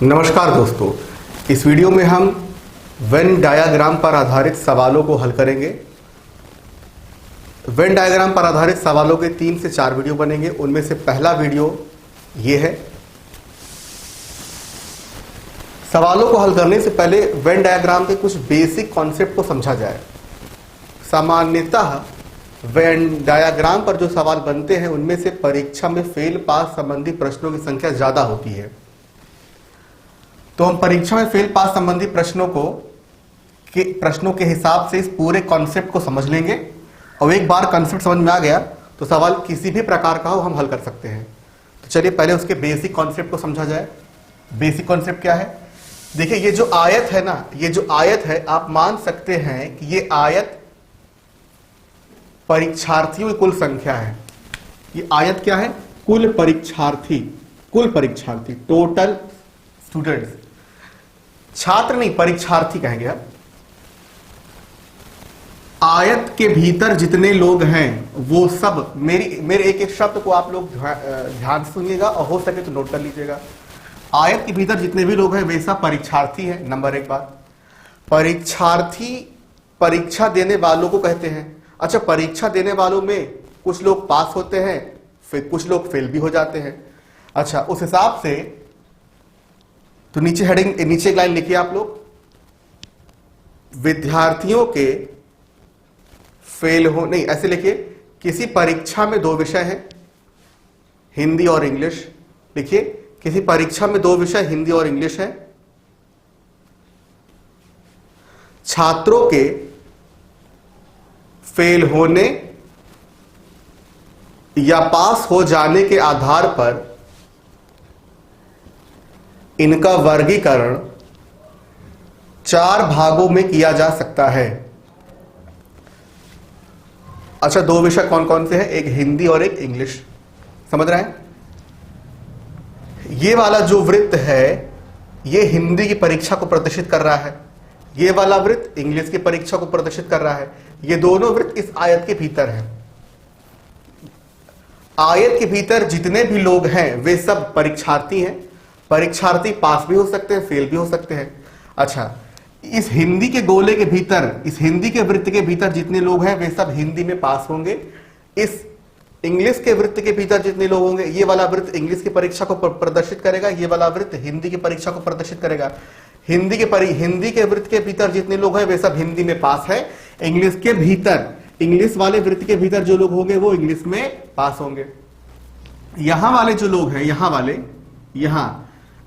नमस्कार दोस्तों, इस वीडियो में हम वेन डायग्राम पर आधारित सवालों को हल करेंगे। वेन डायग्राम पर आधारित सवालों के 3 से 4 वीडियो बनेंगे। उनमें से पहला वीडियो ये है। सवालों को हल करने से पहले वेन डायग्राम के कुछ बेसिक कॉन्सेप्ट को समझा जाए। सामान्यतः वेन डायग्राम पर जो सवाल बनते हैं उनमें से परीक्षा में फेल पास संबंधी प्रश्नों की संख्या ज्यादा होती है। तो हम परीक्षा में फेल पास संबंधी प्रश्नों के हिसाब से इस पूरे कॉन्सेप्ट को समझ लेंगे और एक बार कॉन्सेप्ट समझ में आ गया तो सवाल किसी भी प्रकार का हो हम हल कर सकते हैं। तो चलिए पहले उसके बेसिक कॉन्सेप्ट को समझा जाए। बेसिक कॉन्सेप्ट क्या है? देखिए, ये जो आयत है ना, ये जो आयत है, आप मान सकते हैं कि ये आयत परीक्षार्थियों की कुल संख्या है। ये आयत क्या है? कुल परीक्षार्थी, टोटल स्टूडेंट्स। छात्र नहीं, परीक्षार्थी कहेंगे आप। आयत के भीतर जितने लोग हैं वो सब, मेरे एक एक शब्द को आप लोग ध्यान से सुनिएगा और हो सके तो नोट कर लीजिएगा। आयत के भीतर जितने भी लोग हैं वे सब परीक्षार्थी हैं। नंबर 1 बात, परीक्षार्थी परीक्षा देने वालों को कहते हैं। अच्छा, परीक्षा देने वालों में कुछ लोग पास होते हैं, फिर कुछ लोग फेल भी हो जाते हैं। अच्छा, उस हिसाब से तो नीचे एक लाइन लिखिए आप लोग, विद्यार्थियों के फेल हो, नहीं ऐसे लिखिए, किसी परीक्षा में 2 विषय हैं, हिंदी और इंग्लिश। लिखिए, किसी परीक्षा में 2 विषय हिंदी और इंग्लिश है। छात्रों के फेल होने या पास हो जाने के आधार पर इनका वर्गीकरण 4 भागों में किया जा सकता है। अच्छा, 2 विषय कौन कौन से हैं? एक हिंदी और एक इंग्लिश। समझ रहे हैं? ये वाला जो वृत्त है ये हिंदी की परीक्षा को प्रदर्शित कर रहा है, ये वाला वृत्त इंग्लिश की परीक्षा को प्रदर्शित कर रहा है। ये दोनों वृत्त इस आयत के भीतर हैं। आयत के भीतर जितने भी लोग हैं वे सब परीक्षार्थी हैं। परीक्षार्थी पास भी हो सकते हैं, फेल भी हो सकते हैं। अच्छा, इस हिंदी के गोले के भीतर, इस हिंदी के वृत्त के भीतर जितने लोग हैं वे सब हिंदी में पास होंगे। इस इंग्लिश के वृत्त के भीतर जितने लोग होंगे, ये वाला वृत्त इंग्लिश की परीक्षा को प्रदर्शित करेगा, ये वाला वृत्त हिंदी की परीक्षा को प्रदर्शित करेगा। हिंदी के वृत्त के भीतर जितने लोग हैं वे सब हिंदी में पास है। इंग्लिश के भीतर, इंग्लिश वाले वृत्त के भीतर जो लोग होंगे वो इंग्लिश में पास होंगे। यहां वाले जो लोग हैं, यहां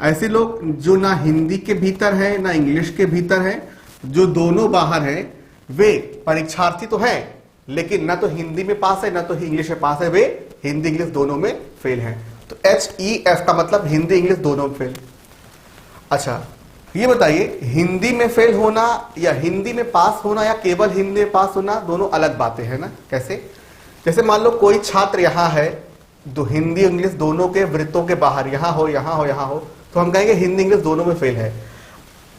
ऐसे लोग जो ना हिंदी के भीतर है ना इंग्लिश के भीतर है, जो दोनों बाहर हैं, वे परीक्षार्थी तो हैं लेकिन ना तो हिंदी में पास है ना तो इंग्लिश में पास है, वे हिंदी इंग्लिश दोनों में फेल हैं। तो HEF का मतलब हिंदी इंग्लिश दोनों में फेल। अच्छा, ये बताइए, हिंदी में फेल होना या हिंदी में पास होना या केवल हिंदी में पास होना, दोनों अलग बातें हैं ना। कैसे? जैसे मान लो कोई छात्र यहां है, तो हिंदी इंग्लिश दोनों के वृत्तों के बाहर, यहां हो, तो हम कहेंगे हिंदी इंग्लिश दोनों में फेल है।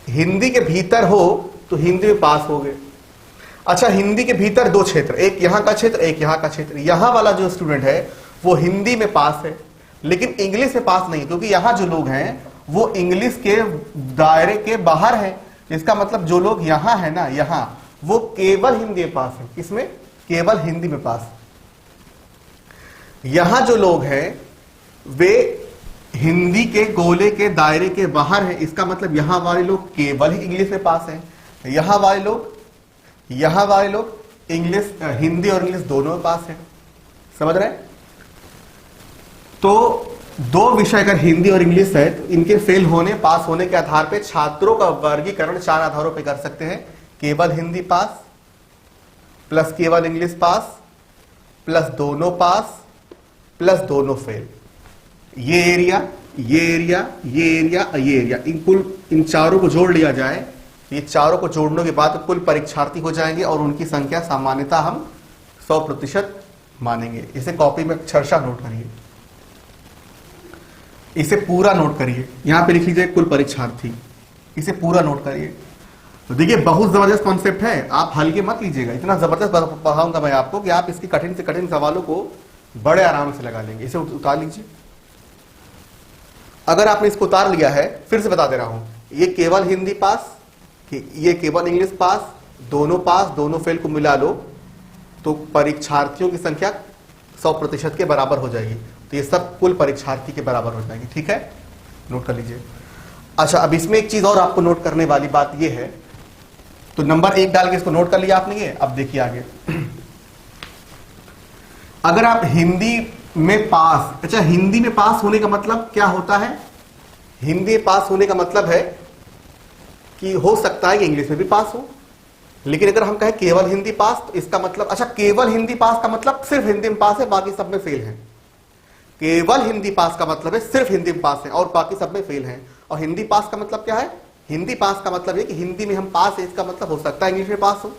हिंदी के भीतर हो तो हिंदी में पास हो गए। अच्छा, हिंदी के भीतर 2 क्षेत्र, एक यहां का क्षेत्र, एक यहां का क्षेत्र। यहां वाला जो स्टूडेंट है वो हिंदी में पास है लेकिन इंग्लिश में पास नहीं, क्योंकि यहां जो लोग हैं वो इंग्लिश के दायरे के बाहर है। इसका मतलब जो लोग यहां है ना, यहां, वो केवल हिंदी में पास है। इसमें केवल हिंदी में पास। यहां जो लोग हैं वे हिंदी के गोले के दायरे के बाहर है। इसका मतलब यहां वाले लोग केवल ही इंग्लिश में पास हैं। यहां वाले लोग इंग्लिश, हिंदी और इंग्लिश दोनों में पास हैं। समझ रहे हैं? तो 2 विषय अगर हिंदी और इंग्लिश है तो इनके फेल होने पास होने के आधार पे छात्रों का वर्गीकरण 4 आधारों पे कर सकते हैं। केवल हिंदी पास, प्लस केवल इंग्लिश पास, प्लस दोनों पास, प्लस दोनों फेल। ये एरिया, इन चारों को जोड़ लिया जाए, ये चारों को जोड़ने के बाद कुल परीक्षार्थी हो जाएंगे और उनकी संख्या सामान्यतः हम 100% मानेंगे। इसे कॉपी में अक्षरशः नोट करिए, इसे पूरा नोट करिए। यहां पे लिख लीजिए कुल परीक्षार्थी, इसे पूरा नोट करिए। तो देखिए, बहुत जबरदस्त कॉन्सेप्ट है, आप हल्के मत लीजिएगा। इतना जबरदस्त पढ़ाऊंगा मैं आपको कि आप इसकी कठिन से कठिन सवालों को बड़े आराम से लगा लेंगे। इसे उतार लीजिए। अगर आपने इसको उतार लिया है, फिर से बता दे रहा हूं, ये केवल हिंदी पास, ये केवल इंग्लिश पास, दोनों पास, दोनों फेल को मिला लो तो परीक्षार्थियों की संख्या 100% के बराबर हो जाएगी। तो ये सब कुल परीक्षार्थी के बराबर हो जाएंगे। ठीक है, नोट कर लीजिए। अच्छा, अब इसमें एक चीज और आपको नोट करने वाली बात ये है, तो नंबर 1 डाल के इसको नोट कर लिया आपने ये। अब देखिए आगे, अगर आप हिंदी में पास, अच्छा हिंदी में पास होने का मतलब क्या होता है? हिंदी में पास होने का मतलब है कि हो सकता है कि इंग्लिश में भी पास हो, लेकिन अगर हम कहें केवल हिंदी पास तो इसका मतलब, अच्छा केवल हिंदी पास का मतलब सिर्फ हिंदी में पास है, बाकी सब में फेल है। केवल हिंदी पास का मतलब है सिर्फ हिंदी में पास है और बाकी सब में फेल है। और हिंदी पास का मतलब क्या है? हिंदी पास का मतलब है कि हिंदी में हम पास है, इसका मतलब हो सकता है इंग्लिश में पास हो,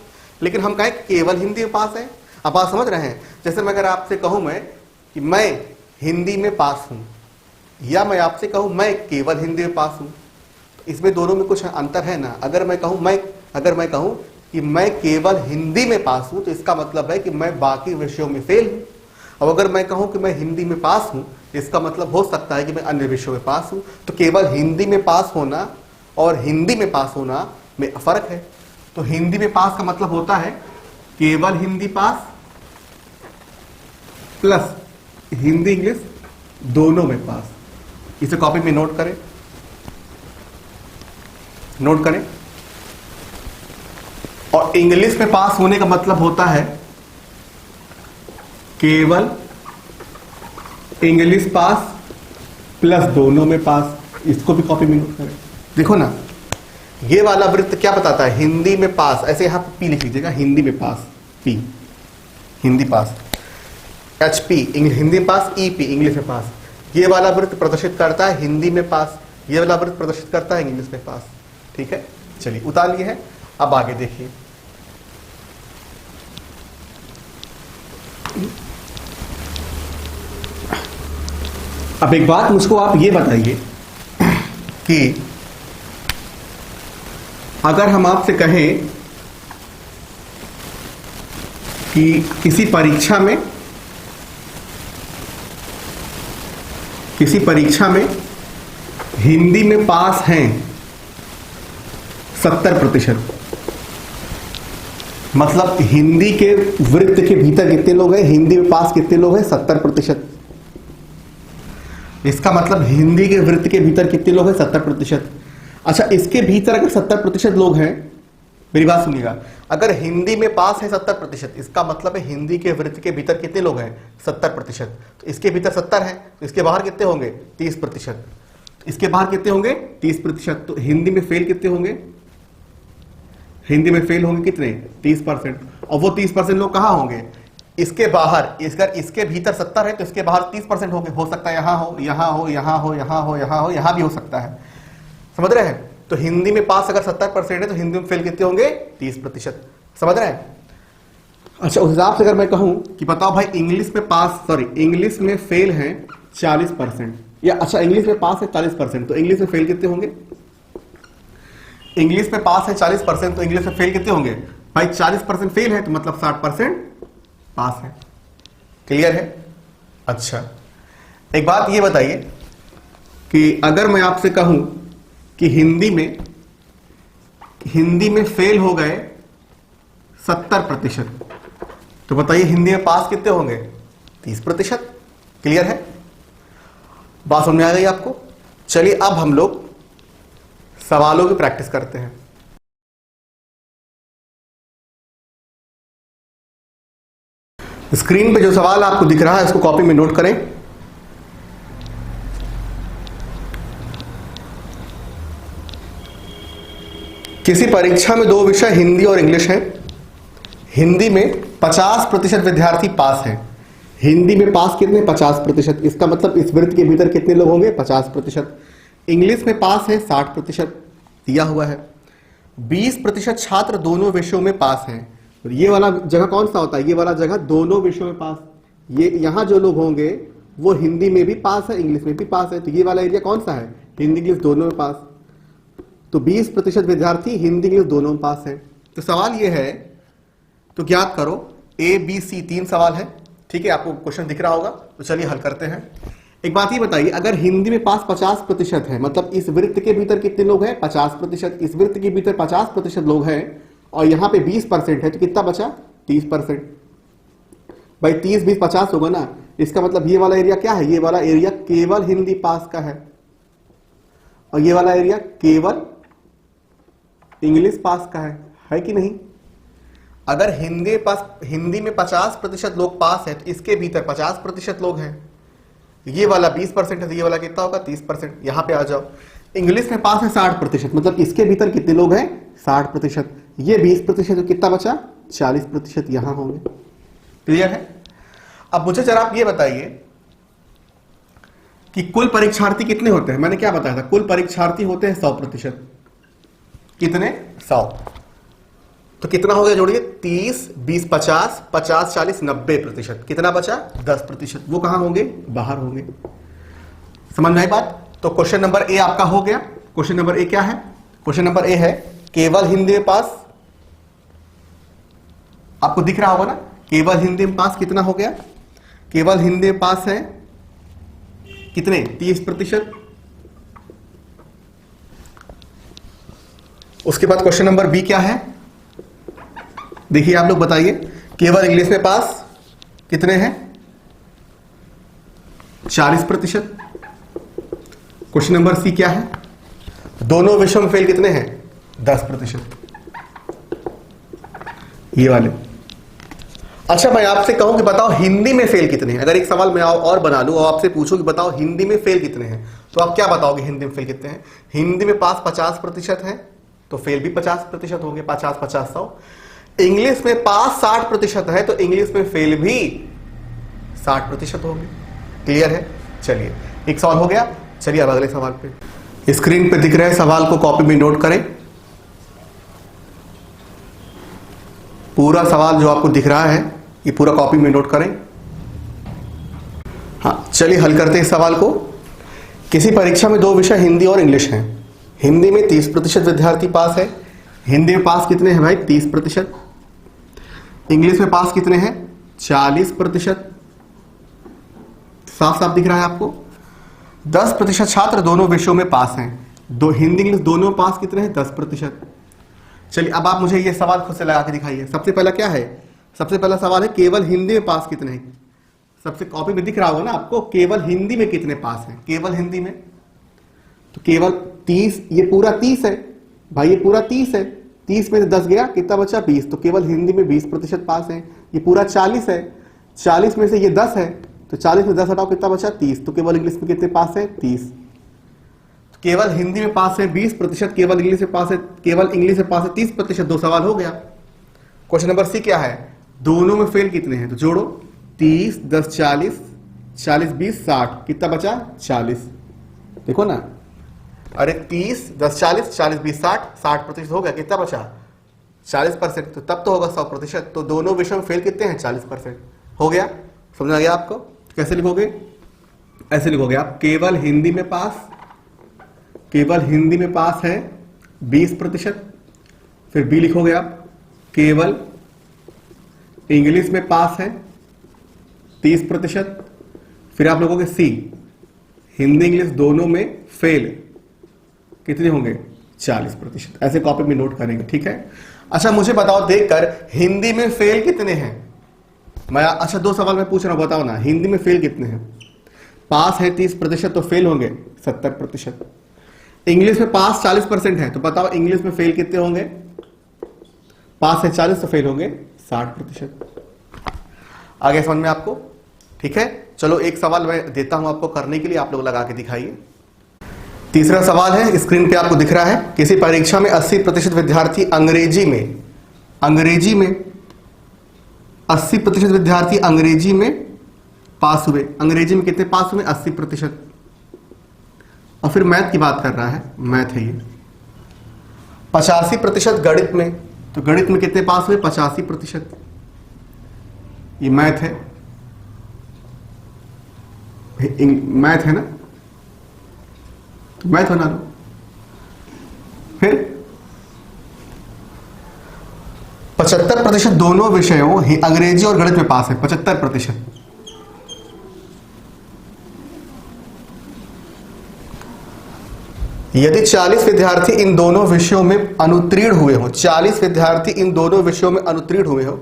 लेकिन हम कहें केवल हिंदी में पास है। अब आप समझ रहे हैं? जैसे मैं अगर आपसे कहूं मैं कि मैं हिंदी में पास हूं, या मैं आपसे कहूं मैं केवल हिंदी में पास हूं, तो इसमें दोनों में कुछ अंतर है ना। अगर मैं कहूं कि मैं केवल हिंदी में पास हूं तो इसका मतलब है कि मैं बाकी विषयों में फेल हूं। अब अगर मैं कहूं कि मैं हिंदी में पास हूं, इसका मतलब हो सकता है कि मैं अन्य विषयों में पास हूं। तो केवल हिंदी में पास होना और हिंदी में पास होना में फर्क है। तो हिंदी में पास का मतलब होता है केवल हिंदी पास प्लस हिंदी इंग्लिश दोनों में पास। इसे कॉपी में नोट करें, और इंग्लिश में पास होने का मतलब होता है केवल इंग्लिश पास प्लस दोनों में पास। इसको भी कॉपी में नोट करें। देखो ना, ये वाला वृत्त क्या बताता है? हिंदी में पास, ऐसे यहां पी लिख लीजिएगा, हिंदी में पास पी, हिंदी पास HP, हिंदी में पास EP, इंग्लिश में पास। ये वाला वृत्त प्रदर्शित करता है हिंदी में पास, ये वाला वृत्त प्रदर्शित करता है इंग्लिश में पास। ठीक है, चलिए उतार लिए हैं। अब आगे देखिए, अब एक बात मुझको आप ये बताइए कि अगर हम आपसे कहें कि किसी परीक्षा में हिंदी में पास हैं 70%, मतलब हिंदी के वृत्त के भीतर कितने लोग हैं? हिंदी में पास कितने लोग हैं? 70%। इसका मतलब हिंदी के वृत्त के भीतर कितने लोग हैं? 70%। अच्छा, इसके भीतर अगर 70% लोग हैं, मेरी बात सुनिएगा, अगर हिंदी में पास है 70%, इसका मतलब है हिंदी के वृत्त के भीतर कितने लोग हैं? 70%। तो इसके भीतर 70 है, तो इसके बाहर कितने होंगे? 30%। तो इसके बाहर कितने होंगे? 30%। तो हिंदी में फेल कितने होंगे? हिंदी में फेल होंगे कितने? 30%। और वो 30% लोग कहां होंगे? इसके बाहर। इसके भीतर 70 है तो इसके बाहर 30% होंगे। हो सकता है यहां हो, यहां हो, यहां हो, यहां हो, यहां हो, यहां भी हो सकता है। समझ रहे हैं? तो हिंदी में पास अगर 70% है तो हिंदी में फेल कितने होंगे? 30%। समझ रहे हैं? अच्छा, उस हिसाब से अगर मैं कहूं कि बताओ भाई इंग्लिश में फेल है 40%, या अच्छा इंग्लिश में पास है 40%, तो इंग्लिश में फेल कितने होंगे? इंग्लिश में पास है 40%, तो इंग्लिश में फेल कितने होंगे? भाई 40% फेल है तो मतलब 60% पास है। क्लियर है? अच्छा, एक बात ये बताइए कि अगर मैं आपसे कहूं कि हिंदी में फेल हो गए 70%, तो बताइए हिंदी में पास कितने होंगे? 30%। क्लियर है? बात समझ में आ गई आपको? चलिए अब हम लोग सवालों की प्रैक्टिस करते हैं। स्क्रीन पे जो सवाल आपको दिख रहा है उसको कॉपी में नोट करें। किसी परीक्षा में 2 विषय हिंदी और इंग्लिश हैं। हिंदी में 50% विद्यार्थी पास हैं। हिंदी में पास कितने? 50%। इसका मतलब इस वृत्त के भीतर कितने लोग होंगे? 50%। इंग्लिश में पास है 60% दिया हुआ है। 20% छात्र दोनों विषयों में पास हैं। तो ये वाला जगह कौन सा होता है? ये वाला जगह दोनों विषयों में पास। ये यहां जो लोग होंगे वो हिंदी में भी पास है, इंग्लिश में भी पास है। तो ये वाला एरिया कौन सा है? हिंदी इंग्लिश दोनों में पास। तो 20% विद्यार्थी हिंदी इंग्लिश दोनों में पास है। तो सवाल ये है, तो ज्ञात करो A B C 3 सवाल है। ठीक है, आपको क्वेश्चन दिख रहा होगा, तो चलिए हल करते हैं। एक बात ये बताइए, अगर हिंदी में पास 50% है, मतलब इस वृत्त के भीतर कितने लोग हैं? 50%। इस वृत्त के भीतर 50% लोग हैं और यहां पे 20% है, तो कितना बचा? 30%। भाई 30 20 50 होगा ना, इसका मतलब ये वाला एरिया क्या है? ये वाला एरिया केवल हिंदी पास का है और ये वाला एरिया केवल इंग्लिश पास का है कि नहीं? अगर हिंदी में 50% लोग पास है तो इसके भीतर 50% लोग हैं, ये वाला 20% है तो ये वाला कितना होगा? 30%। यहां पे आ जाओ, इंग्लिश में पास है 60%, मतलब इसके भीतर कितने लोग हैं? 60%। ये 20% तो कितना बचा? 40% यहां होंगे। क्लियर है? अब मुझे जरा आप ये बताइए कि कुल परीक्षार्थी कितने होते हैं? मैंने क्या बताया था? कुल परीक्षार्थी होते हैं 100%। कितने? 100। तो कितना हो गया? जोड़िए, 30 20 50 50 40 90%। कितना बचा? 10%। वो कहां होंगे? बाहर होंगे। समझ में आई बात? तो क्वेश्चन नंबर ए आपका हो गया। क्वेश्चन नंबर ए क्या है? क्वेश्चन नंबर ए है केवल हिंदी में पास, आपको दिख रहा होगा ना, केवल हिंदी में पास कितना हो गया? केवल हिंदी में पास है कितने? 30%। उसके बाद क्वेश्चन नंबर बी क्या है? देखिए आप लोग बताइए, केवल इंग्लिश में पास कितने हैं? 40%। क्वेश्चन नंबर सी क्या है? दोनों विषयों में फेल कितने हैं? 10%। ये वाले। अच्छा, मैं आपसे कहूं कि बताओ हिंदी में फेल कितने हैं? अगर एक सवाल मैं और बना लूं और आपसे पूछूं कि बताओ हिंदी में फेल कितने हैं, तो आप क्या बताओगे? हिंदी में फेल कितने हैं? हिंदी में पास 50% है तो फेल भी 50% होंगे। 50 50 100। इंग्लिश में पास 60% है तो इंग्लिश में फेल भी 60% होंगे। क्लियर है? चलिए, एक सवाल हो गया। चलिए अब अगले सवाल पे। स्क्रीन पे दिख रहे सवाल को कॉपी में नोट करें। पूरा सवाल जो आपको दिख रहा है ये पूरा कॉपी में नोट करें। हाँ, चलिए हल करते हैं इस सवाल को। किसी परीक्षा में दो विषय हिंदी और इंग्लिश हैं। हिंदी में 30% विद्यार्थी पास है। हिंदी में पास कितने हैं भाई? 30%। इंग्लिश में पास कितने हैं? 40%। साफ साफ दिख रहा है आपको। 10% छात्र दोनों विषयों में पास हैं। हिंदी इंग्लिश दोनों पास कितने हैं? 10%। चलिए अब आप मुझे ये सवाल खुद से लगा के दिखाइए। सबसे पहला क्या है? सबसे पहला सवाल है केवल हिंदी में पास कितने हैं। सबसे कॉपी में दिख रहा होगा ना आपको, केवल हिंदी में कितने पास हैं? केवल हिंदी में तो केवल 30, ये पूरा 30 है भाई, ये पूरा 30 है। 30 में से 10 गया, कितना बचा? 20। तो केवल हिंदी में 20% पास है। ये पूरा 40 है, 40 में से ये 10 है तो 40 में 10 हटाओ, कितना बचा? 30। तो केवल इंग्लिश में कितने पास है? 30। केवल हिंदी में पास है 20%, केवल इंग्लिश में पास है, केवल इंग्लिश में पास है 30%। दो सवाल हो गया। क्वेश्चन नंबर सी क्या है? दोनों में फेल कितने हैं? तो जोड़ो, 30 10 40, 40 20 60, कितना बचा? 40। देखो ना, अरे 30 10 40, 40 20 60, 60% हो गया, कितना बचा? 40%। तो तब तो होगा 100%। तो दोनों विषयों में फेल कितने हैं? 40%। हो गया? समझ आ गया आपको? कैसे लिखोगे? ऐसे लिखोगे आप, केवल हिंदी में पास, केवल हिंदी में पास है 20%। फिर बी लिखोगे आप, केवल इंग्लिश में पास है 30%। फिर आप लिखोगे सी, हिंदी इंग्लिश दोनों में फेल कितने होंगे? 40%। ऐसे कॉपी में नोट करेंगे, ठीक है? अच्छा मुझे बताओ देखकर, हिंदी में फेल कितने हैं? मैं अच्छा दो सवाल मैं पूछ रहा हूं, बताओ ना, हिंदी में फेल कितने हैं? पास है 30% तो फेल होंगे 70%। इंग्लिश में पास 40% है तो बताओ इंग्लिश में फेल कितने होंगे? पास है 40 तो फेल होंगे 60%। आगे समझ में आपको? ठीक है, चलो एक सवाल मैं देता हूं आपको करने के लिए, आप लोग लगा के दिखाइए। तीसरा सवाल है, स्क्रीन पे आपको दिख रहा है। किसी परीक्षा में 80% विद्यार्थी अंग्रेजी में 80% विद्यार्थी अंग्रेजी में पास हुए। अंग्रेजी में कितने पास हुए? 80%। और फिर मैथ की बात कर रहा है, मैथ है ये। 85% गणित में, तो गणित में कितने पास हुए? 85%। ये मैथ है, मैथ है ना, तो मैथ बना लो। फिर 75% दोनों विषयों अंग्रेजी और गणित में पास है। 75%। यदि 40 विद्यार्थी इन दोनों विषयों में अनुत्तीर्ण हुए हो, 40 विद्यार्थी इन दोनों विषयों में अनुत्तीर्ण हुए हो,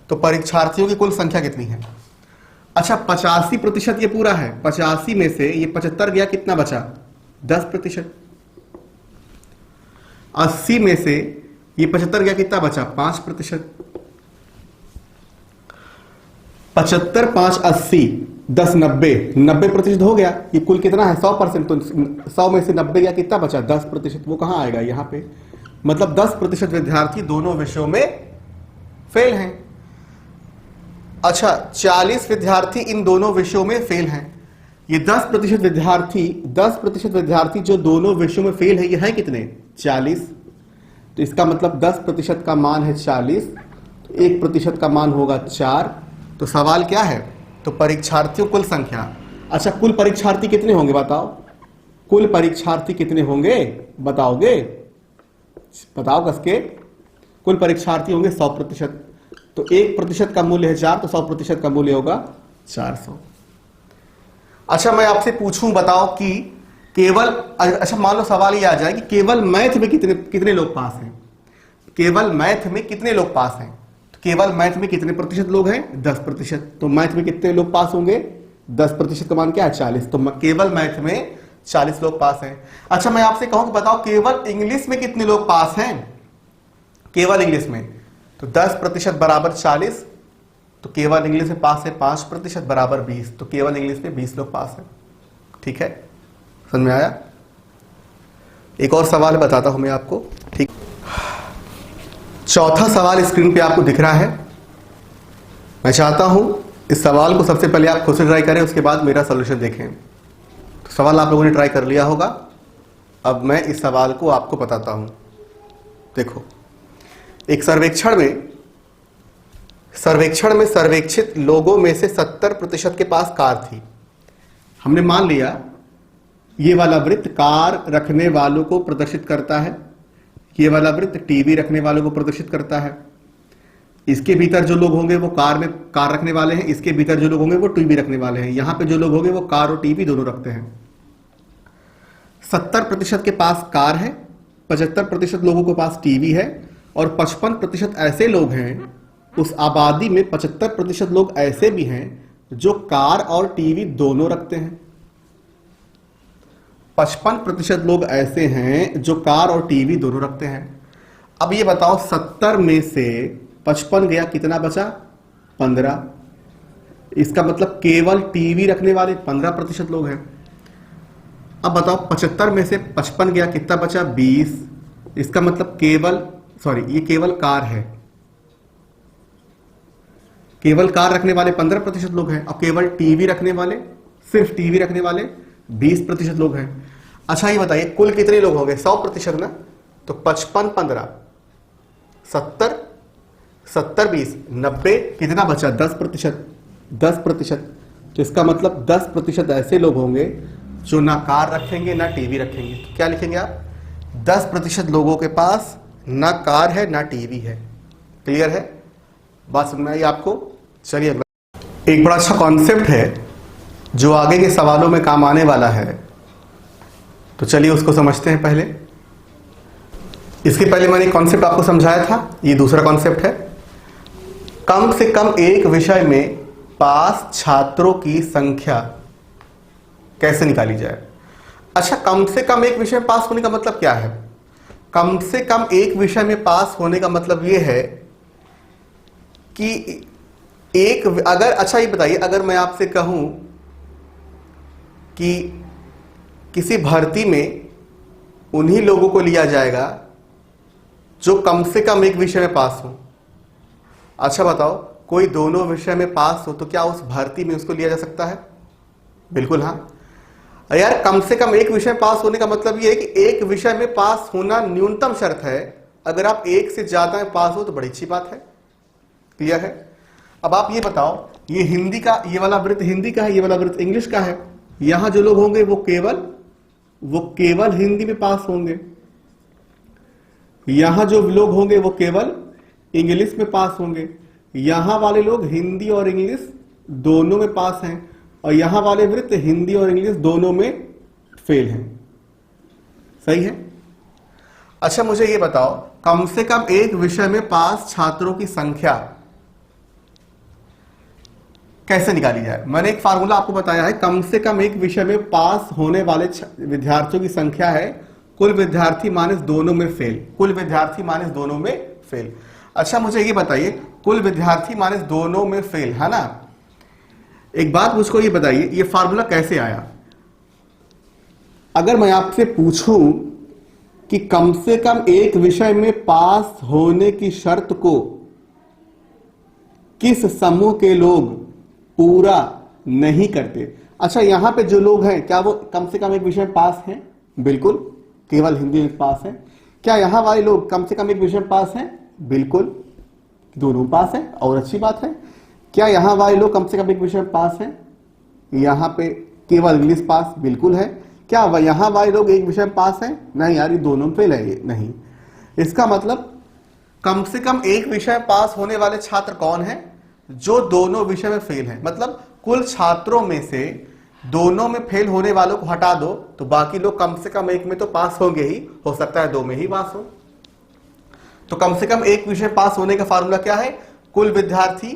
तो परीक्षार्थियों की कुल संख्या कितनी है? अच्छा 85% ये पूरा है, 85 में से ये 75 गया, कितना बचा? 10%। 80 में से ये 75 गया, कितना बचा? 5%। 75 5 80 10 90 90% हो गया। ये कुल कितना है? 100%। तो 100 में से 90 गया, कितना बचा? 10%। वो कहां आएगा? यहां पे। मतलब 10% विद्यार्थी दोनों विषयों में फेल हैं। अच्छा 40 विद्यार्थी इन दोनों विषयों में फेल हैं। ये 10% विद्यार्थी जो दोनों विषयों में फेल है, ये है कितने? 40। तो इसका मतलब 10% का मान है 40, तो 1% का मान होगा 4। तो सवाल क्या है? तो परीक्षार्थियों कुल संख्या। अच्छा कुल परीक्षार्थी कितने होंगे बताओ? कुल परीक्षार्थी कितने होंगे बताओगे? बताओ कसके। कुल परीक्षार्थी होंगे 100%। तो 1% का मूल्य है 4, तो 100% का मूल्य होगा 400। अच्छा मैं आपसे पूछूं, बताओ कि केवल, अच्छा मान लो सवाल ये आ जाए कि केवल मैथ में कितने लोग पास हैं? केवल मैथ में कितने लोग पास हैं? तो केवल मैथ में कितने प्रतिशत लोग हैं? 10%। तो मैथ में कितने लोग पास होंगे? 10% का मान क्या है? 40। तो केवल मैथ में 40 लोग पास हैं। अच्छा मैं आपसे कहूं कि बताओ केवल इंग्लिश में कितने लोग पास हैं? केवल इंग्लिश में तो 10% बराबर 40, तो केवल इंग्लिश में पास है 5% बराबर 20, तो केवल इंग्लिश में 20 लोग पास हैं। ठीक है, समझ में आया? एक और सवाल बताता हूं मैं आपको। ठीक, चौथा सवाल स्क्रीन पे आपको दिख रहा है। मैं चाहता हूं इस सवाल को सबसे पहले आप खुद से ट्राई करें, उसके बाद मेरा सॉल्यूशन देखें। तो सवाल आप लोगों ने ट्राई कर लिया होगा। अब मैं इस सवाल को आपको बताता हूं। देखो, एक सर्वेक्षण में सर्वेक्षित लोगों में से 70% के पास कार थी। हमने मान लिया ये वाला वृत्त कार रखने वालों को प्रदर्शित करता है, ये वाला वृत्त टीवी रखने वालों को प्रदर्शित करता है। इसके भीतर जो लोग होंगे वो कार रखने वाले हैं, इसके भीतर जो लोग होंगे वो टीवी रखने वाले हैं। यहां पे जो लोग होंगे वो कार और टीवी दोनों रखते हैं। 70% के पास कार है, 75% लोगों के पास टीवी है, और 55% ऐसे लोग हैं, उस आबादी में 75% लोग ऐसे भी हैं जो कार और टीवी दोनों रखते हैं। 55% लोग ऐसे हैं जो कार और टीवी दोनों रखते हैं। अब ये बताओ 70 में से 55 गया, कितना बचा? 15। इसका मतलब केवल टीवी रखने वाले 15% लोग हैं। अब बताओ 75 में से 55 गया, कितना बचा? 20। इसका मतलब ये केवल कार है। केवल कार रखने वाले 15% लोग हैं, और केवल टीवी रखने वाले, सिर्फ टीवी रखने वाले 20% लोग हैं। अच्छा ये बताइए कुल कितने लोग होंगे? 100% ना। तो 55 15 70 70 20 90, कितना बचा? 10%। 10%। तो इसका मतलब 10% ऐसे लोग होंगे जो ना कार रखेंगे ना टीवी रखेंगे। तो क्या लिखेंगे आप? 10% लोगों के पास ना कार है ना टीवी है। क्लियर है? बात समझ में आई आपको? चलिए, एक बड़ा अच्छा कॉन्सेप्ट है जो आगे के सवालों में काम आने वाला है, तो चलिए उसको समझते हैं। पहले इसके पहले मैंने एक कॉन्सेप्ट आपको समझाया था, ये दूसरा कॉन्सेप्ट है। कम से कम एक विषय में पास छात्रों की संख्या कैसे निकाली जाए? अच्छा कम से कम एक विषय में पास होने का मतलब क्या है? कम से कम एक विषय में पास होने का मतलब यह है कि अच्छा ये बताइए, अगर मैं आपसे कहूं कि किसी भर्ती में उन्हीं लोगों को लिया जाएगा जो कम से कम एक विषय में पास हो। अच्छा बताओ, कोई दोनों विषय में पास हो तो क्या उस भर्ती में उसको लिया जा सकता है? बिल्कुल हाँ। यार कम से कम एक विषय में पास होने का मतलब यह है कि एक विषय में पास होना न्यूनतम शर्त है। अगर आप एक से ज्यादा में पास हो तो बड़ी अच्छी बात है। क्लियर है? अब आप ये बताओ, ये हिंदी का ये वाला वृत्त हिंदी का है, ये वाला वृत्त इंग्लिश का है। यहां जो लोग होंगे वो केवल हिंदी में पास होंगे। यहां जो लोग होंगे वो केवल इंग्लिश में पास होंगे। यहां वाले लोग हिंदी और इंग्लिश दोनों में पास हैं, और यहां वाले वृत्त हिंदी और इंग्लिश दोनों में फेल हैं। सही है। अच्छा मुझे ये बताओ, कम से कम एक विषय में पास छात्रों की संख्या कैसे निकाली जाए? मैंने एक फार्मूला आपको बताया है, कम से कम एक विषय में पास होने वाले विद्यार्थियों की संख्या है कुल विद्यार्थी माइनस दोनों में फेल। कुल विद्यार्थी माइनस दोनों में फेल। अच्छा मुझे ये बताइए, कुल विद्यार्थी माइनस दोनों में फेल, है ना? एक बात मुझको ये बताइए, ये फार्मूला कैसे आया? अगर मैं आपसे पूछूं कि कम से कम एक विषय में पास होने की शर्त को किस समूह के लोग पूरा नहीं करते? अच्छा यहां पे जो लोग हैं, क्या वो कम से कम एक विषय में पास हैं? बिल्कुल, केवल हिंदी में पास है। क्या यहां वाले लोग कम से कम एक विषय में पास हैं? बिल्कुल, दोनों पास है और अच्छी बात है। क्या यहां वाले लोग कम से कम एक विषय में पास हैं? यहां पे केवल इंग्लिश पास? बिल्कुल है। क्या यहां वाले लोग एक विषय में पास हैं? नहीं यार, ये दोनों फेल है। ये नहीं, इसका मतलब कम से कम एक विषय में पास होने वाले छात्र कौन है? जो दोनों विषय में फेल है। मतलब कुल छात्रों में से दोनों में फेल होने वालों को हटा दो तो बाकी लोग कम से कम एक में तो पास होंगे ही, हो सकता है दो में ही पास हो। तो कम से कम एक विषय पास होने का फार्मूला क्या है? कुल विद्यार्थी,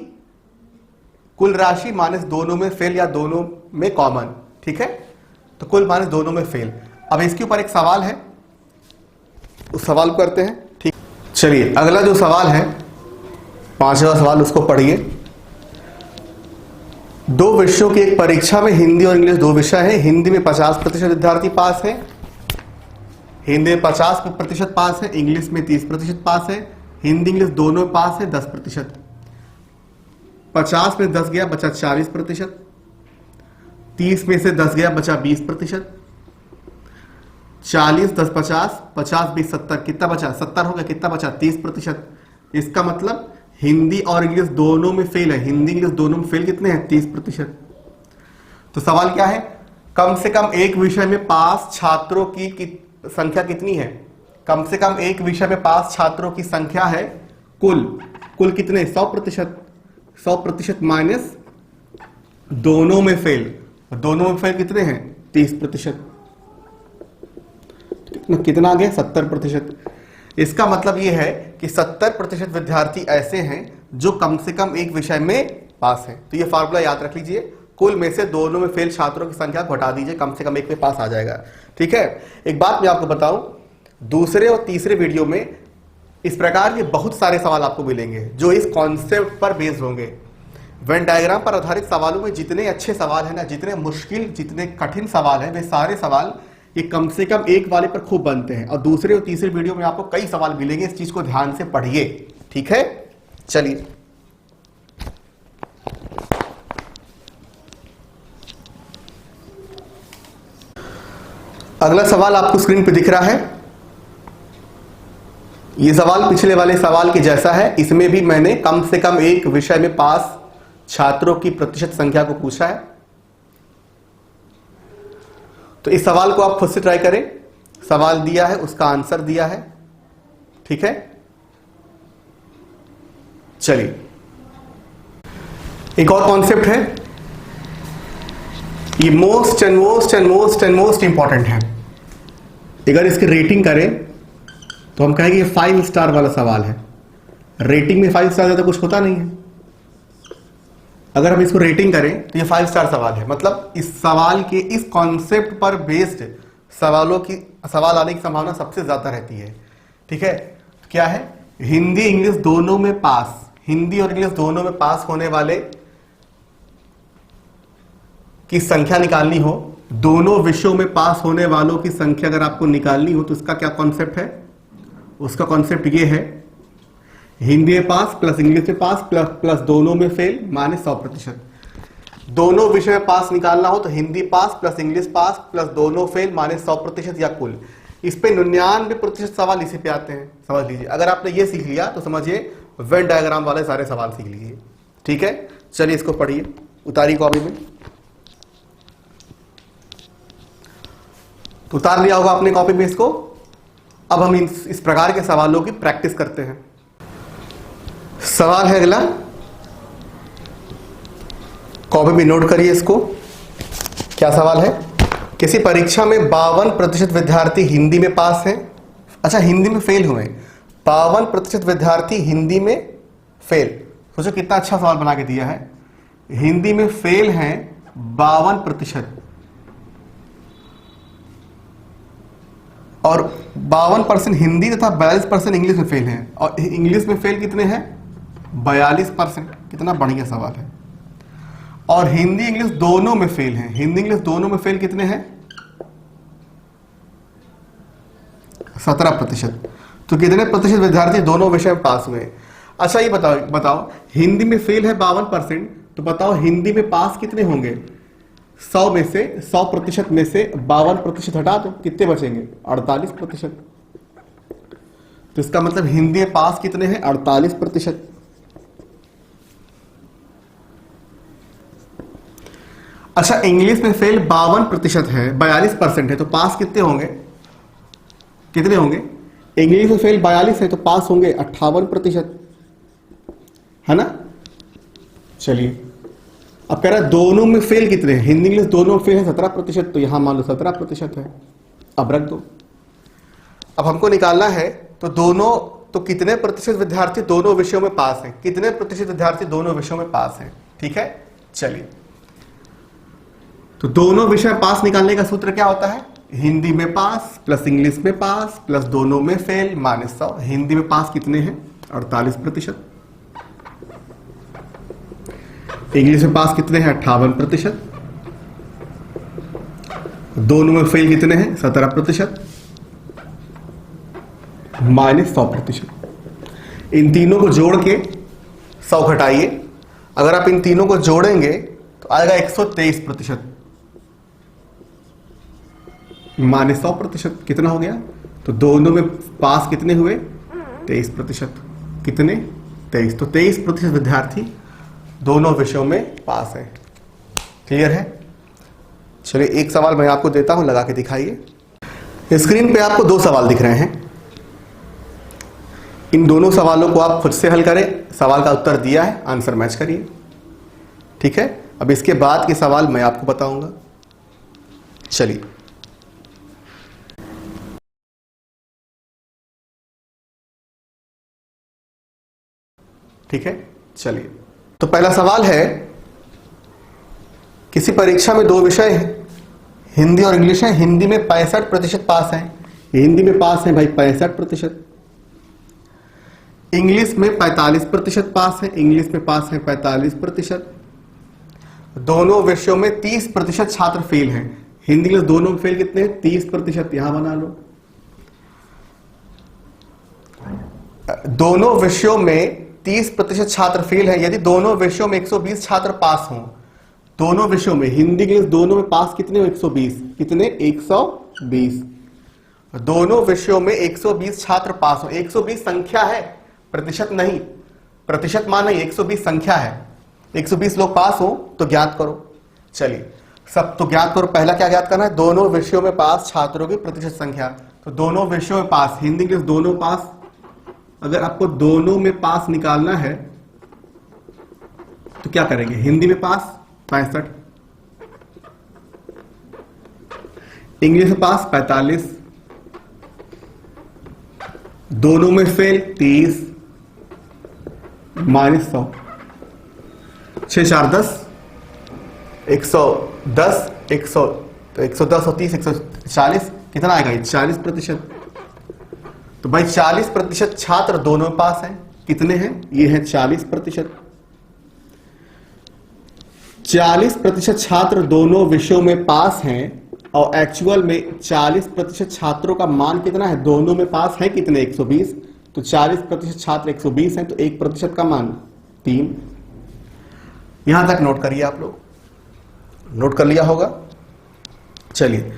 कुल राशि माइनस दोनों में फेल या दोनों में कॉमन। ठीक है, तो कुल माइनस दोनों में फेल। अब इसके ऊपर एक सवाल है, उस सवाल को करते हैं। ठीक, चलिए अगला जो सवाल है, 5वां सवाल, उसको पढ़िए। दो विषयों की एक परीक्षा में हिंदी और इंग्लिश दो विषय है। हिंदी में 50% विद्यार्थी पास है, हिंदी में 50% पास है, इंग्लिश में 30% पास है। हिंदी इंग्लिश दोनों में पास है 10%। 50 में 10 गया, बचा 40%। 30 में से 10 गया, बचा 20%। 40 10 50, 50 20 70, कितना बचा? 70 हो गया। कितना बचा? 30%। इसका मतलब हिंदी और इंग्लिश दोनों में फेल है। हिंदी इंग्लिश दोनों में फेल कितने हैं? 30%। तो सवाल क्या है? कम से कम एक विषय में पास छात्रों की संख्या कितनी है? कम से कम एक विषय में पास छात्रों की संख्या है कुल कितने? 100%। 100% माइनस दोनों में फेल। दोनों में फेल कितने हैं? 30%। कितना आ गया? 70%। इसका मतलब यह है कि 70% विद्यार्थी ऐसे हैं जो कम से कम एक विषय में पास है। तो यह फार्मूला याद रख लीजिए, कुल में से दोनों में फेल छात्रों की संख्या को हटा दीजिए, कम से कम एक में पास आ जाएगा। ठीक है, एक बात मैं आपको बताऊं, दूसरे और तीसरे वीडियो में इस प्रकार के बहुत सारे सवाल आपको मिलेंगे जो इस कॉन्सेप्ट पर बेस्ड होंगे। वेन डायग्राम पर आधारित सवालों में जितने अच्छे सवाल है ना, जितने मुश्किल, जितने कठिन सवाल है, वे सारे सवाल ये कम से कम एक वाले पर खूब बनते हैं। और दूसरे और तीसरे वीडियो में आपको कई सवाल मिलेंगे, इस चीज को ध्यान से पढ़िए। ठीक है, चलिए अगला सवाल आपको स्क्रीन पे दिख रहा है। यह सवाल पिछले वाले सवाल के जैसा है। इसमें भी मैंने कम से कम एक विषय में पास छात्रों की प्रतिशत संख्या को पूछा है। तो इस सवाल को आप खुद से ट्राई करें। सवाल दिया है, उसका आंसर दिया है। ठीक है, चलिए एक और कॉन्सेप्ट है, ये most and most and most and most important है। अगर इसकी रेटिंग करें तो हम कहेंगे ये 5 स्टार वाला सवाल है। रेटिंग में 5 स्टार ज्यादा कुछ होता नहीं है। अगर हम इसको रेटिंग करें तो ये 5 स्टार सवाल है। मतलब इस सवाल के, इस कॉन्सेप्ट पर बेस्ड सवाल आने की संभावना सबसे ज्यादा रहती है। ठीक है, क्या है? हिंदी इंग्लिश दोनों में पास, हिंदी और इंग्लिश दोनों में पास होने वाले की संख्या निकालनी हो, दोनों विषयों में पास होने वालों की संख्या अगर आपको निकालनी हो तो उसका क्या कॉन्सेप्ट है? उसका कॉन्सेप्ट ये है, हिंदी में पास प्लस इंग्लिश में पास प्लस दोनों में फेल माइनस 100%। दोनों विषय में पास निकालना हो तो हिंदी पास प्लस इंग्लिश पास प्लस दोनों फेल माइनस 100% या कुल। इस पे 99% सवाल इसी पे आते हैं, समझ लीजिए। अगर आपने ये सीख लिया तो समझिए वेन डायग्राम वाले सारे सवाल सीख लीजिए। ठीक है, चलिए इसको पढ़िए, उतारिए कॉपी में। तो उतार लिया होगा अपने कॉपी में इसको। अब हम इस प्रकार के सवालों की प्रैक्टिस करते हैं। सवाल है अगला, कॉपी में नोट करिए इसको। क्या सवाल है? किसी परीक्षा में 52% विद्यार्थी हिंदी में पास हैं, अच्छा हिंदी में फेल हुए, 52% विद्यार्थी हिंदी में फेल। सोचो कितना अच्छा सवाल बना के दिया है, हिंदी में फेल हैं 52% और 52% हिंदी तथा 42% इंग्लिश में फेल हैं, और इंग्लिश में फेल कितने हैं 42%। कितना बढ़िया सवाल है। और हिंदी इंग्लिश दोनों में फेल हैं, हिंदी इंग्लिश दोनों में फेल कितने हैं 17%। तो कितने प्रतिशत विद्यार्थी दोनों विषय में पास हुए। अच्छा ये बताओ हिंदी में फेल है 52%, तो बताओ हिंदी में पास कितने होंगे 100 में से 100% में से 52% हटा दो, कितने बचेंगे 48%। तो इसका मतलब हिंदी में पास कितने हैं 48%। अच्छा इंग्लिश में फेल 52% है, 42% है, तो पास कितने होंगे, कितने होंगे, इंग्लिश में फेल 42 है तो पास होंगे 58%, है ना। चलिए अब कह रहा है दोनों में फेल कितने हैं, हिंदी इंग्लिश दोनों में फेल है 17%, तो यहां मान लो 17% है, अब रख दो। अब हमको निकालना है तो कितने प्रतिशत विद्यार्थी दोनों विषयों में पास हैं, कितने प्रतिशत विद्यार्थी दोनों विषयों में पास हैं। ठीक है, चलिए तो दोनों विषय पास निकालने का सूत्र क्या होता है, हिंदी में पास प्लस इंग्लिश में पास प्लस दोनों में फेल माइनस 100। हिंदी में पास कितने हैं 48%, इंग्लिश में पास कितने हैं 58%, दोनों में फेल कितने हैं 17% माइनस 100%। इन तीनों को जोड़ के 100 घटाइए, अगर आप इन तीनों को जोड़ेंगे तो आएगा 123% माइनस 100%। कितना हो गया, तो दोनों में पास कितने हुए 23%, कितने 23, तो 23% विद्यार्थी दोनों विषयों में पास है। क्लियर है। चलिए एक सवाल मैं आपको देता हूं, लगा के दिखाइए। स्क्रीन पे आपको 2 सवाल दिख रहे हैं, इन दोनों सवालों को आप खुद से हल करें, सवाल का उत्तर दिया है आंसर मैच करिए। ठीक है, अब इसके बाद के सवाल मैं आपको बताऊंगा। चलिए ठीक है, चलिए तो पहला सवाल है, किसी परीक्षा में 2 विषय हैं, हिंदी और इंग्लिश है, हिंदी में 65% पास है, हिंदी में पास है भाई 65%, इंग्लिश में 45% पास है, इंग्लिश में पास है 45%, दोनों विषयों में 30% छात्र फेल हैं, हिंदी इंग्लिश दोनों में फेल कितने हैं 30%, यहां बना लो। दोनों विषयों में 30% छात्र फेल है, यदि दोनों विषयों में 120 छात्र पास हों, दोनों विषयों में हिंदी इंग्लिश दोनों में पास कितने हो 120, कितने 120, दोनों विषयों में 120 छात्र पास हो। 120 संख्या है, प्रतिशत नहीं, प्रतिशत मान नहीं, 120 संख्या है, 120 लोग पास हो तो ज्ञात करो। चलिए सब तो ज्ञात करो, पहला क्या ज्ञात करना है, दोनों विषयों में पास छात्रों की प्रतिशत संख्या। तो दोनों विषयों में पास, हिंदी इंग्लिश दोनों पास, अगर आपको दोनों में पास निकालना है तो क्या करेंगे, हिंदी में पास 65, इंग्लिश में पास 45, दोनों में फेल 30 माइनस 100, 6 4 10, 110, 100 तो 110 और 30 140, कितना आएगा 40%। तो भाई 40% छात्र दोनों में पास हैं, कितने हैं ये है 40%। 40% छात्र दोनों विषयों में पास हैं और एक्चुअल में 40% छात्रों का मान कितना है, दोनों में पास है कितने 120, तो 40% छात्र 120 हैं, तो 1% का मान 3। यहां तक नोट करिए, आप लोग नोट कर लिया होगा। चलिए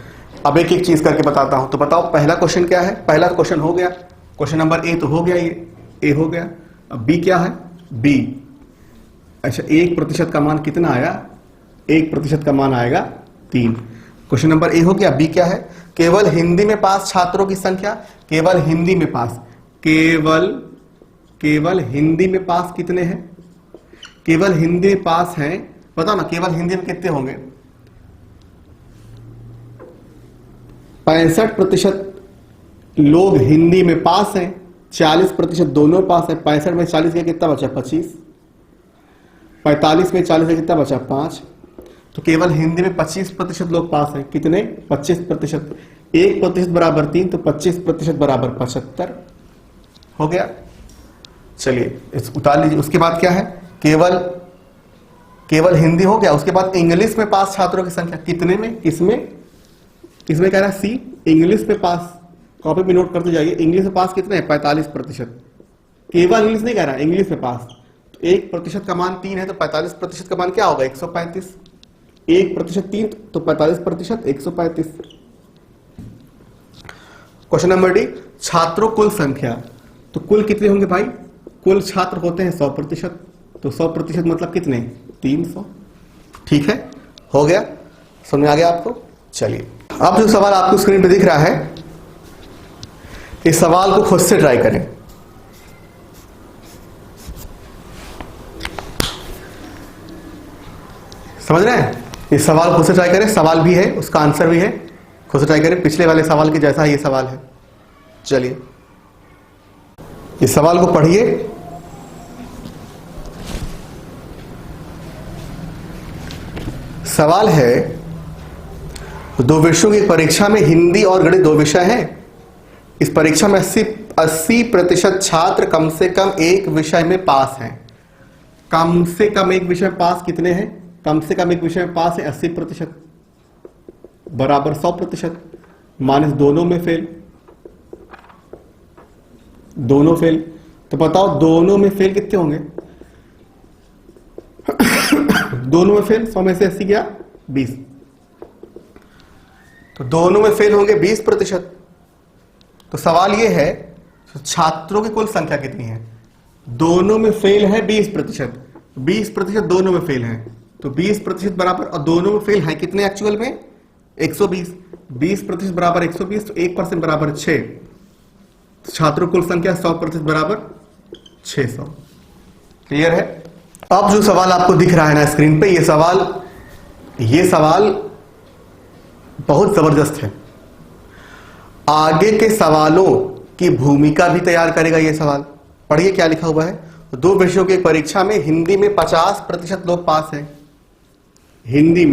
अब एक एक चीज करके बताता हूं। तो बताओ पहला क्वेश्चन क्या है, पहला क्वेश्चन हो गया, क्वेश्चन नंबर ए तो हो गया, ये ए हो गया। अब बी क्या है, बी, अच्छा 1% का मान कितना आया, 1% का मान आएगा 3। क्वेश्चन नंबर ए हो गया। बी क्या है, केवल हिंदी में पास छात्रों की संख्या, केवल हिंदी में पास, केवल हिंदी में पास कितने हैं, केवल हिंदी में पास हैं, बताओ ना केवल हिंदी में कितने होंगे, 65% लोग हिंदी में पास हैं, 40% दोनों पास है। 65 में 40 का कितना बचा? 25। 45 में 40 का कितना बचा? 5। तो केवल हिंदी में 25% लोग पास हैं। कितने? 25%। 1% बराबर 3, तो 25% बराबर 75 हो गया। चलिए इस उतार लीजिए। उसके बाद क्या है? केवल हिंदी हो गया। उसके बाद इंग्लिश में पास छात्रों की संख्या कितने में? इसमें कह रहा है सी, इंग्लिश में पास। कॉपी में नोट करते जाइए। इंग्लिश में पास कितने हैं? 45%। केवल इंग्लिश नहीं कह रहा है, इंग्लिश में पास। तो 1% का मान 3 है, तो 45% का मान क्या होगा? 135। 1% 3, तो 45% 135। क्वेश्चन नंबर डी, छात्रों कुल संख्या। तो कुल कितने होंगे भाई? कुल छात्र होते हैं 100%, तो 100% मतलब कितने? 300। ठीक है, हो गया, समझ में आ गया आपको? चलिए अब जो सवाल आपको स्क्रीन पे दिख रहा है, इस सवाल को खुद से ट्राई करें। समझ रहे हैं? इस सवाल खुद से ट्राई करें। सवाल भी है, उसका आंसर भी है, खुद से ट्राई करें। पिछले वाले सवाल के जैसा ये सवाल है। चलिए इस सवाल को पढ़िए। सवाल है, दो विषयों की परीक्षा में हिंदी और गणित 2 विषय हैं। इस परीक्षा में 80% छात्र कम से कम एक विषय में पास हैं। कम से कम एक विषय में पास कितने हैं? कम से कम एक विषय में पास है 80%, बराबर 100%, माइनस दोनों में फेल। दोनों फेल, तो बताओ दोनों में फेल कितने होंगे? दोनों में फेल 100 में से 80 गया 20, तो दोनों में फेल होंगे 20%। तो सवाल यह है, छात्रों की कुल संख्या कितनी है? दोनों में फेल है 20%, 20% दोनों में फेल है, तो 20% बराबर, और दोनों में फेल है कितने एक्चुअल में? 120। 20% बराबर 120, तो 1% बराबर 6। तो छात्रों कुल संख्या 100% बराबर 600। क्लियर है? अब जो सवाल आपको दिख रहा है ना स्क्रीन पे, ये सवाल बहुत जबरदस्त है। आगे के सवालों की भूमिका भी तैयार करेगा ये सवाल। पढ़िए क्या लिखा हुआ है। 2 विषयों की परीक्षा में हिंदी में 50% लोग पास हैं। हिंदी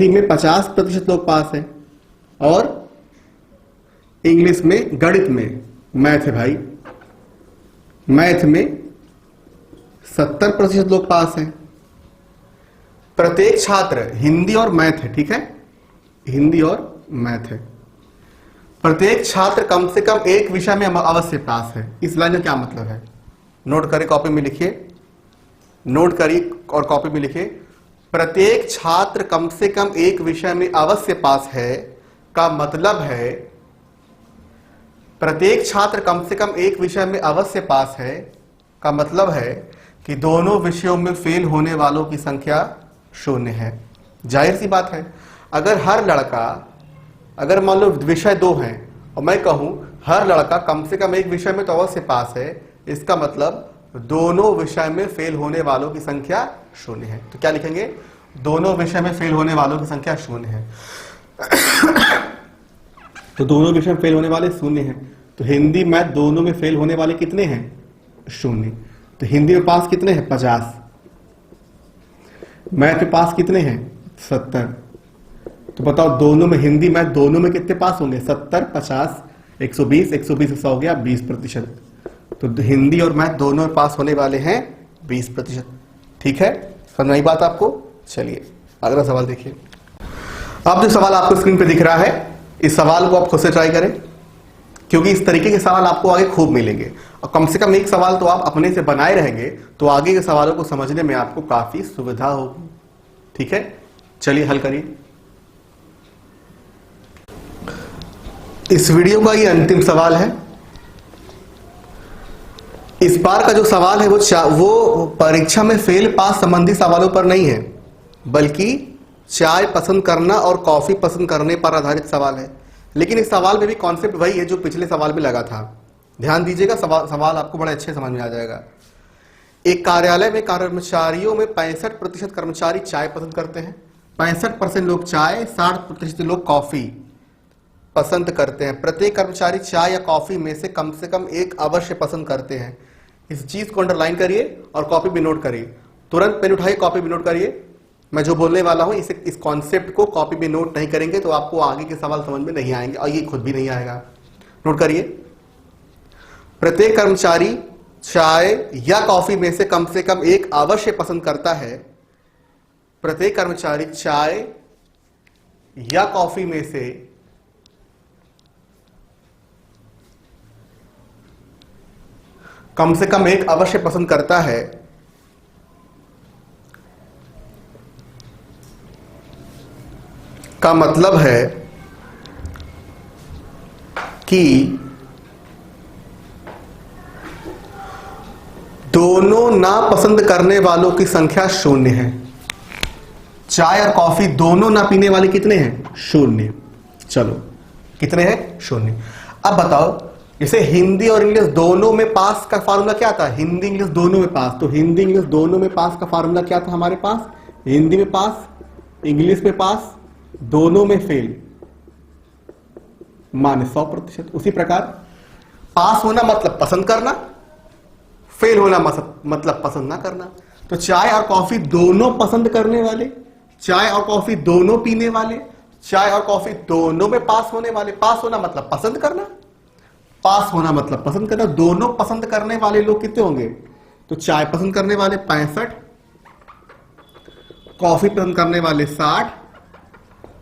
में 50% लोग पास हैं, और इंग्लिश में, गणित में, मैथ है भाई, मैथ में 70% लोग पास हैं। प्रत्येक छात्र, हिंदी और मैथ है, ठीक है, हिंदी और मैथ है, प्रत्येक छात्र कम से कम एक विषय में अवश्य पास है। इस लाइन का क्या मतलब है? नोट करें, कॉपी में लिखिए, नोट करिए और कॉपी में लिखिए। प्रत्येक छात्र कम से कम एक विषय में अवश्य पास है का मतलब है, प्रत्येक छात्र कम से कम एक विषय में अवश्य पास है का मतलब है कि दोनों विषयों में फेल होने वालों की संख्या 0 है। जाहिर सी बात है, अगर हर लड़का, अगर मान लो विषय 2 हैं और मैं कहूं हर लड़का कम से कम एक विषय में तो अवश्य पास है, इसका मतलब दोनों विषय में फेल होने वालों की संख्या 0 है। तो क्या लिखेंगे? दोनों विषय में फेल होने वालों की संख्या 0 है। तो दोनों विषय में फेल होने वाले 0 हैं। तो हिंदी मैथ दोनों में फेल होने वाले कितने हैं? 0। तो हिंदी में पास कितने हैं? 50। मैथ में पास कितने हैं? 70। तो बताओ दोनों में, हिंदी मैथ दोनों में कितने पास होंगे? 70, 50, 120, 120 100 हो गया 20%। तो हिंदी और मैथ दोनों में पास होने वाले हैं 20%। ठीक है, समझ आई बात आपको? चलिए अगला सवाल देखिए। अब जो सवाल आपको स्क्रीन पे दिख रहा है, इस सवाल को आप खुद से ट्राई करें, क्योंकि इस तरीके के सवाल आपको आगे खूब मिलेंगे, और कम से कम एक सवाल तो आप अपने से बनाए रहेंगे, तो आगे के सवालों को समझने में आपको काफी सुविधा होगी। ठीक है, चलिए हल करिए। इस वीडियो का ये अंतिम सवाल है। इस बार का जो सवाल है वो परीक्षा में फेल पास संबंधी सवालों पर नहीं है, बल्कि चाय पसंद करना और कॉफी पसंद करने पर आधारित सवाल है। लेकिन इस सवाल में भी कॉन्सेप्ट वही है जो पिछले सवाल में लगा था। ध्यान दीजिएगा, सवाल आपको बड़े अच्छे समझ में आ जाएगा। एक कार्यालय में कर्मचारियों में 65% कर्मचारी चाय पसंद करते हैं, 65% लोग चाय, 60% लोग कॉफी पसंद करते हैं। प्रत्येक कर्मचारी चाय या कॉफी में से कम एक अवश्य पसंद करते हैं। इस चीज को अंडरलाइन करिए और कॉपी भी नोट करिए। तुरंत पेन उठाइए, कॉपी भी नोट करिए। मैं जो बोलने वाला हूं इस कॉन्सेप्ट को कॉपी में नोट नहीं करेंगे तो आपको आगे के सवाल समझ में नहीं आएंगे और ये खुद भी नहीं आएगा। नोट करिए, प्रत्येक कर्मचारी चाय या कॉफी में से कम एक अवश्य पसंद करता है। प्रत्येक कर्मचारी चाय या कॉफी में से कम एक अवश्य पसंद करता है। का मतलब है कि दोनों ना पसंद करने वालों की संख्या 0 है। चाय और कॉफी दोनों ना पीने वाले कितने हैं? 0। चलो कितने हैं? 0। अब बताओ, जैसे हिंदी और इंग्लिश दोनों में पास का फार्मूला क्या था? हिंदी इंग्लिश दोनों में पास, तो हिंदी इंग्लिश दोनों में पास का फार्मूला क्या था हमारे पास? हिंदी में पास, इंग्लिश में पास, दोनों में फेल माने 100%। उसी प्रकार पास होना मतलब पसंद करना, फेल होना मतलब पसंद ना करना। तो चाय और कॉफी दोनों पसंद करने वाले, चाय और कॉफी दोनों पीने वाले, चाय और कॉफी दोनों में पास होने वाले। पास होना मतलब पसंद करना, पास होना मतलब पसंद करना। दोनों पसंद करने वाले लोग कितने होंगे? तो चाय पसंद करने वाले 65, कॉफी पसंद करने वाले 60,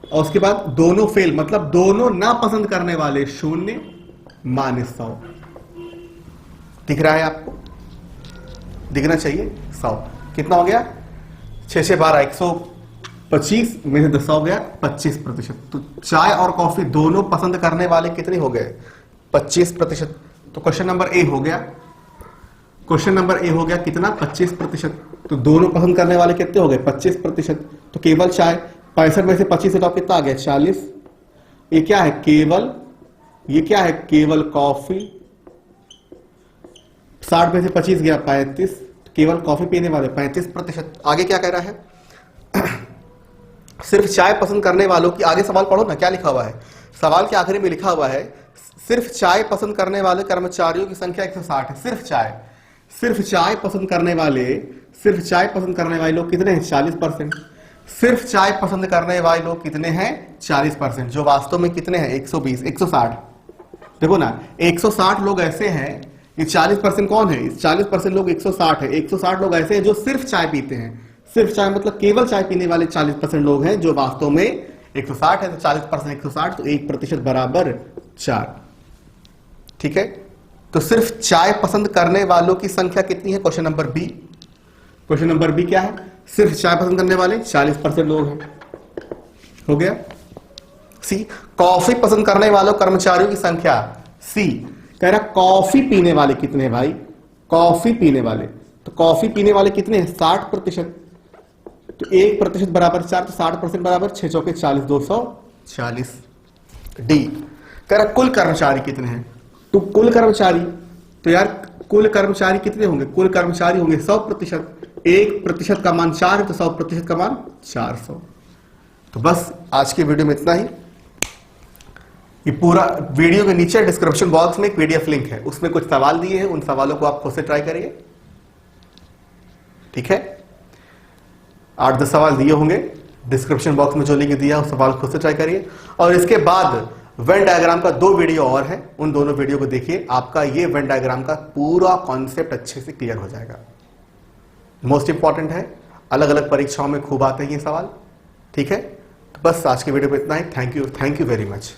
और उसके बाद दोनों फेल मतलब दोनों ना पसंद करने वाले 0 माने 100। दिख रहा है आपको? दिखना चाहिए। 100 कितना हो गया? 6 6 12 125 में से 10 हो गया 25%। तो चाय और कॉफी दोनों पसंद करने वाले कितने हो गए? 25%। तो क्वेश्चन नंबर ए हो गया। क्वेश्चन नंबर ए हो गया कितना? 25%। तो दोनों पसंद करने वाले कितने हो गए? 25%। तो केवल चाय 65 में से 25 हटाओ, कितना आ गया? 40। ये क्या है? केवल, ये क्या है? केवल कॉफी। 60 में से 25 गया 35, केवल कॉफी पीने वाले 35%। आगे क्या कह रहा है? सिर्फ चाय पसंद करने वालों की, आगे सवाल पढ़ो ना क्या लिखा हुआ है। सवाल के आखिरी में लिखा हुआ है सिर्फ चाय पसंद करने वाले कर्मचारियों की संख्या 160 है। सिर्फ चाय पसंद करने वाले, सिर्फ चाय पसंद करने वाले लोग कितने हैं? 40%। सिर्फ चाय पसंद करने वाले लोग कितने हैं? 40%। जो वास्तव में कितने हैं? 120, 160। देखो ना, 160 लोग ऐसे हैं। ये 40% कौन है? 40% लोग 160 है। 160 लोग ऐसे हैं जो सिर्फ चाय पीते हैं। सिर्फ चाय मतलब केवल चाय पीने वाले 40% लोग हैं, जो वास्तव में 160 है। तो 40% 160, तो 1% बराबर 4। ठीक है, तो सिर्फ चाय पसंद करने वालों की संख्या कितनी है? Question number B. Question number B क्या है? सिर्फ चाय पसंद करने वाले 40% लोग हैं। हो गया। सी, कॉफी पसंद करने वालों कर्मचारियों की संख्या। सी कह रहा कॉफी पीने वाले कितने हैं भाई? कॉफी पीने वाले, तो कॉफी पीने वाले कितने हैं? 60%। तो 1% बराबर 4, तो 60% बराबर 6 चौके 40, 240। डी कह रहा कुल कर्मचारी कितने हैं? तो कुल कर्मचारी, तो यार कुल कर्मचारी कितने होंगे? कुल कर्मचारी होंगे 100%। 1% का मान 4 है, तो 100% का मान 400। तो बस आज की वीडियो में इतना ही। ये पूरा वीडियो के नीचे डिस्क्रिप्शन बॉक्स में एक पीडीएफ लिंक है, उसमें कुछ सवाल दिए हैं। उन सवालों को आप खुद से ट्राई करिए। ठीक है, 8-10 सवाल दिए होंगे। डिस्क्रिप्शन बॉक्स में जो लिंक दिया उस सवाल खुद से ट्राई करिए। और इसके बाद वेन डायग्राम का 2 वीडियो और है, उन दोनों वीडियो को देखिए। आपका ये वेन डायग्राम का पूरा कॉन्सेप्ट अच्छे से क्लियर हो जाएगा। मोस्ट इंपॉर्टेंट है, अलग अलग परीक्षाओं में खूब आते हैं ये सवाल। ठीक है, तो बस आज की वीडियो में इतना ही। Thank you very much.